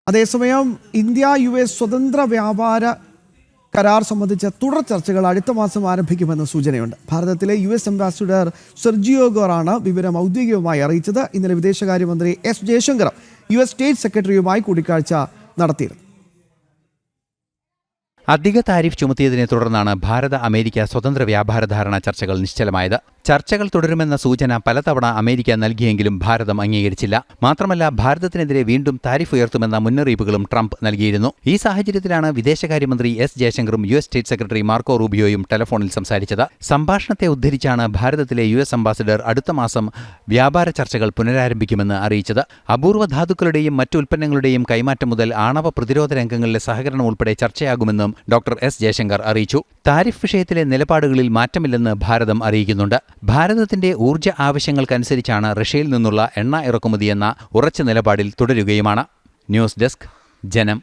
അതേസമയം ഇന്ത്യ-US സ്വതന്ത്ര വ്യാപാര കരാർ സംബന്ധിച്ച തുടർ ചർച്ചകൾ അടുത്ത മാസം ആരംഭിക്കുമെന്ന് സൂചനയുണ്ട്. ഭാരതത്തിലെ US അംബാസിഡർ സെർജിയോ ഗോറാണ് വിവരം ഔദ്യോഗികമായി അറിയിച്ചത്. ഇന്നലെ വിദേശകാര്യമന്ത്രി S ജയശങ്കർ US സ്റ്റേറ്റ് സെക്രട്ടറിയുമായി കൂടിക്കാഴ്ച നടത്തിയിരുന്നു. അധിക താരിഫ് ചുമത്തിയതിനെ തുടർന്നാണ് ഭാരത-അമേരിക്ക സ്വതന്ത്ര വ്യാപാര ധാരണ ചർച്ചകൾ നിശ്ചലമായത്. ചർച്ചകൾ തുടരുമെന്ന സൂചന പലതവണ അമേരിക്ക നൽകിയെങ്കിലും ഭാരതം അംഗീകരിച്ചില്ല. മാത്രമല്ല, ഭാരതത്തിനെതിരെ വീണ്ടും താരിഫ് ഉയർത്തുമെന്ന മുന്നറിയിപ്പുകളും ട്രംപ് നൽകിയിരുന്നു. ഈ സാഹചര്യത്തിലാണ് വിദേശകാര്യമന്ത്രി S ജയശങ്കറും US സ്റ്റേറ്റ് സെക്രട്ടറി മാർക്കോ റൂബിയോയും ടെലിഫോണിൽ സംസാരിച്ചത്. സംഭാഷണത്തെ ഉദ്ധരിച്ചാണ് ഭാരതത്തിലെ US അംബാസിഡർ അടുത്ത മാസം വ്യാപാര ചർച്ചകൾ പുനരാരംഭിക്കുമെന്ന് അറിയിച്ചത്. അപൂർവ ധാതുക്കളുടെയും മറ്റു ഉൽപ്പന്നങ്ങളുടെയും കൈമാറ്റം മുതൽ ആണവ പ്രതിരോധ രംഗങ്ങളിലെ സഹകരണം ഉൾപ്പെടെ ചർച്ചയാകുമെന്നും ഡോക്ടർ S ജയശങ്കർ അറിയിച്ചു. താരിഫ് വിഷയത്തിലെ നിലപാടുകളിൽ മാറ്റമില്ലെന്ന് ഭാരതം അറിയിക്കുന്നുണ്ട്. ഭാരതത്തിന്റെ ഊർജ്ജ ആവശ്യങ്ങൾക്കനുസരിച്ചാണ് റഷ്യയിൽ നിന്നുള്ള എണ്ണ ഇറക്കുമതിയെന്ന ഉറച്ച നിലപാടിൽ തുടരുകയുമാണ്. ന്യൂസ് ഡെസ്ക്, ജനം.